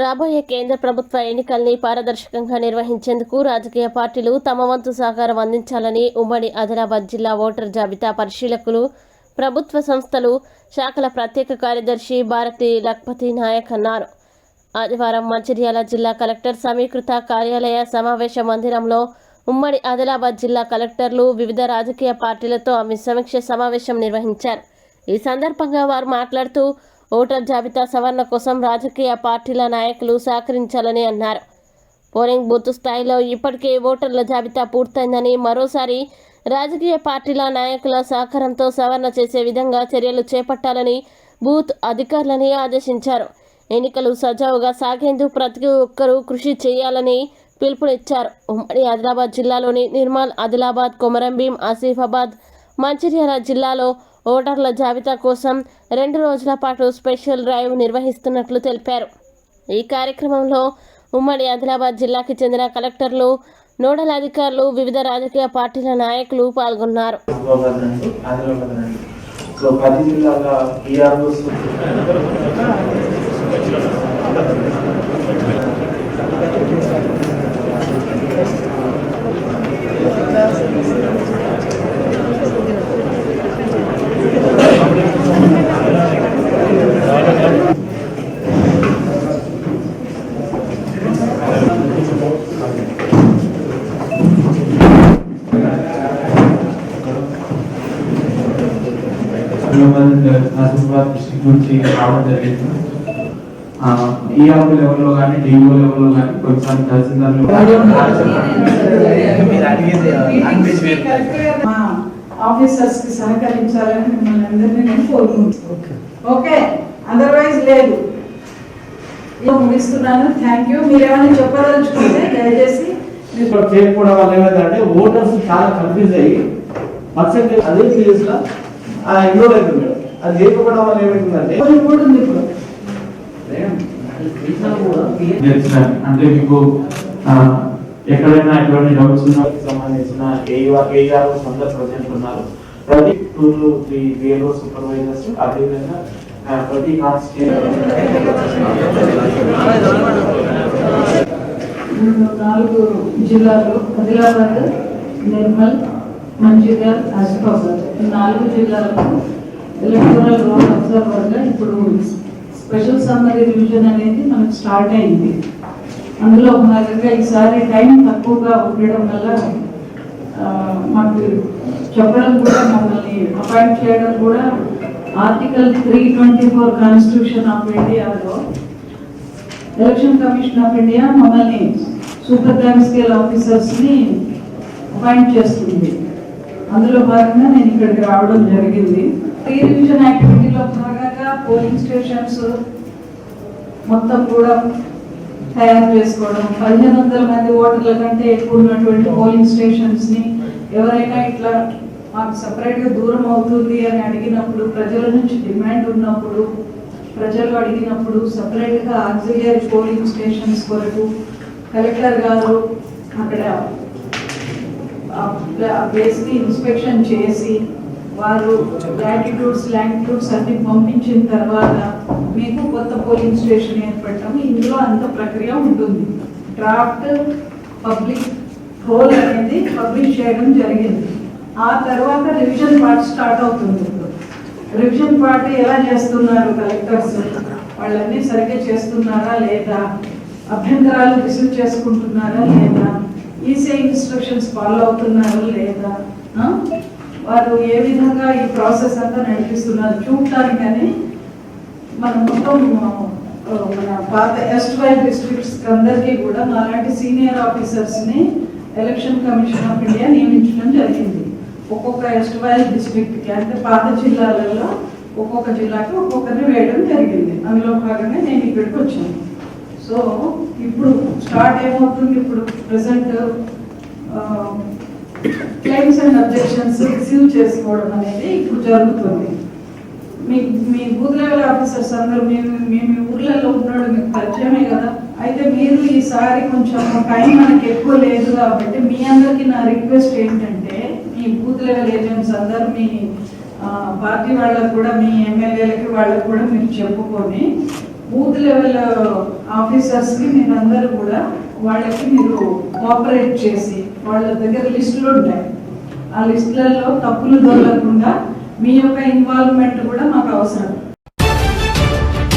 రాబోయే కేంద్ర ప్రభుత్వ ఎన్నికల్ని పారదర్శకంగా నిర్వహించేందుకు రాజకీయ పార్టీలు తమ వంతు సహకారం అందించాలని ఉమ్మడి ఆదిలాబాద్ జిల్లా ఓటర్ జాబితా పరిశీలకులు, ప్రభుత్వ సంస్థలు శాఖల ప్రత్యేక కార్యదర్శి భారతి లక్పతి నాయక్ అన్నారు. ఆదివారం మంచిర్యాల జిల్లా కలెక్టర్ సమీకృత కార్యాలయ సమావేశ మందిరంలో ఉమ్మడి ఆదిలాబాద్ జిల్లా కలెక్టర్లు వివిధ రాజకీయ పార్టీలతో సమీక్ష సమావేశం నిర్వహించారు. ఈ సందర్భంగా వారు మాట్లాడుతూ ఓటర్ జాబితా సవరణ కోసం రాజకీయ పార్టీల నాయకులు సహకరించాలని అన్నారు. పోలింగ్ బూత్ స్థాయిలో ఇప్పటికే ఓటర్ల జాబితా పూర్తయిందని, మరోసారి రాజకీయ పార్టీల నాయకుల సహకారంతో సవరణ చేసే విధంగా చర్యలు చేపట్టాలని బూత్ అధికారులని ఆదేశించారు. ఎన్నికలు సజావుగా సాగేందుకు ప్రతి ఒక్కరూ కృషి చేయాలని పిలుపునిచ్చారు. ఉమ్మడి ఆదిలాబాద్ జిల్లాలోని నిర్మల్, ఆదిలాబాద్, కొమరంభీం, ఆసిఫాబాద్, మంచిర్యాల జిల్లాలో ఓటర్ల జాబితా కోసం 2 రోజుల పాటు స్పెషల్ డ్రైవ్ నిర్వహిస్తున్నట్లు తెలిపారు. ఈ కార్యక్రమంలో ఉమ్మడి ఆదిలాబాద్ జిల్లాకి చెందిన కలెక్టర్లు, నోడల్ అధికారులు, వివిధ రాజకీయ పార్టీల నాయకులు పాల్గొన్నారు. ఆసిఫాబాద్ డిస్ట్రిక్ట్ నుంచి రావడం జరిగింది. ఈఆర్ఓ లెవెల్లో కానీ, డిఓ లెవెల్లో కానీ, కొన్నిసార్లు తహసీల్దార్లు ఆఫీసర్స్ కి సహకరించాలని మిమ్మల్ని అందరినీ నేను కోరుకుంటున్నాను. ఓకే, అదర్వైజ్ లేదు. ముగిస్తున్నాను. Thank you. మీరు ఏమైనా చెప్పదలుచుకుంటే దయచేసి చేయకపోవడం వల్ల ఏమైందంటే ఓటర్స్ చాలా కన్ఫ్యూజ్ అయ్యి పర్సెంటేజ్ అదే సీరియస్ గా ఇన్రోల్ అవుతుంది. అది చేయకపోవడం వల్ల ఏమైందంటే అంటే మీకు ఎక్కడైనా ఎటువంటి డౌట్స్ సంబంధించిన ఏఆర్ఓస్ అందరూ ప్రజెంట్ ఉన్నారు. ప్రతి 2 to 3 బిఎల్ఓ సూపర్వైజర్స్, అదేవిధంగా ప్రతి కాన్స్టిట్యూషన్ 4 జిల్లాలు ఆదిలాబాద్, నిర్మల్, మంచిర్యాల, ఆసిఫాబాద్ 4 జిల్లాలకు ఎలక్టోరల్ రోల్ అబ్జర్వర్గా ఇప్పుడు స్పెషల్ సమ్మరీ రివిజన్ అనేది మనకు స్టార్ట్ అయింది. అందులో భాగంగా ఈసారి టైం తక్కువగా ఉండడం వల్ల మాకు చెప్పడం కూడా, మమ్మల్ని అపాయింట్ చేయడం కూడా ఆర్టికల్ 324 కాన్స్టిట్యూషన్ ఆఫ్ ఇండియాలో ఎలక్షన్ కమిషన్ ఆఫ్ ఇండియా మమ్మల్ని సూపర్ గ్రాండ్ స్కేల్ ఆఫీసర్స్ని అపాయింట్ చేస్తుంది. అందులో భాగంగా నేను ఇక్కడికి రావడం జరిగింది. ఈ రివిజన్ యాక్టివిటీలో భాగంగా పోలింగ్ స్టేషన్స్ మొత్తం కూడా తయారు చేసుకోవడం, 1500 మంది ఓటర్ల కంటే ఎక్కువ ఉన్నటువంటి పోలింగ్ స్టేషన్స్ని ఎవరైనా ఇట్లా మాకు సపరేట్గా దూరం అవుతుంది అని అడిగినప్పుడు, ప్రజల నుంచి డిమాండ్ ఉన్నప్పుడు, ప్రజలు అడిగినప్పుడు సపరేట్గా ఆక్సిలరీ పోలింగ్ స్టేషన్స్ కొరకు కలెక్టర్ గారు అక్కడ ఆ ప్లేస్ని ఇన్స్పెక్షన్ చేసి వారు లాటిట్యూడ్స్ అన్ని పంపించిన తర్వాత మీకు కొత్త పోలింగ్ స్టేషన్ ఏర్పడటం, ఇందులో అంత ప్రక్రియ ఉంటుంది. డ్రాఫ్ట్ పబ్లిక్ రోల్ అనేది పబ్లిష్ చేయడం జరిగింది. ఆ తర్వాత రివిజన్ పార్ట్ స్టార్ట్ అవుతుంది. రివిజన్ పార్ట్ ఎలా చేస్తున్నారు కలెక్టర్స్, వాళ్ళన్నీ సరిగ్గా చేస్తున్నారా లేదా, అభ్యంతరాలు రిసీవ్ చేసుకుంటున్నారా లేదా, ఈసీ ఇన్స్ట్రక్షన్స్ ఫాలో అవుతున్నారా లేదా, వారు ఏ విధంగా ఈ ప్రాసెస్ అంతా నడిపిస్తున్నారు చూడటానికని మనం మొత్తం మన పాత ఎస్ట్వైల్ డిస్ట్రిక్ట్స్ అందరికీ కూడా అలాంటి సీనియర్ ఆఫీసర్స్ని ఎలక్షన్ కమిషన్ ఆఫ్ ఇండియా నియమించడం జరిగింది. ఒక్కొక్క ఎస్ట్వైల్ డిస్ట్రిక్ట్కి, అంటే పాత జిల్లాలలో ఒక్కొక్క జిల్లాకి ఒక్కొక్కరిని వేయడం జరిగింది. అందులో భాగంగా నేను ఇక్కడికి వచ్చాను. సో ఇప్పుడు స్టార్ట్ ఏమవుతుంది, ఇప్పుడు present claims and objections receive చేసుకోవడం అనేది ఇప్పుడు జరుగుతుంది. మీ బూత్ లెవెల్ ఆఫీసర్స్ అందరూ మీ ఊర్లలో ఉన్నాడు, మీకు పరిచయమే కదా. అయితే మీరు ఈసారి కొంచెం టైం మనకి ఎక్కువ లేదు కాబట్టి మీ అందరికీ నా రిక్వెస్ట్ ఏంటంటే, మీ బూత్ లెవెల్ ఏజెంట్స్ అందరూ మీ పార్టీ వాళ్ళకు కూడా, మీ ఎమ్మెల్యేలకి వాళ్ళకు కూడా మీరు చెప్పుకొని బూత్ లెవెల్ ఆఫీసర్స్కి మీరందరూ కూడా వాళ్ళకి మీరు కోఆపరేట్ చేసి వాళ్ళ దగ్గర లిస్టులు ఉంటాయి, ఆ లిస్టులలో తప్పులు దొరకకుండా మీ యొక్క ఇన్వాల్వ్మెంట్ కూడా మాకు అవసరం.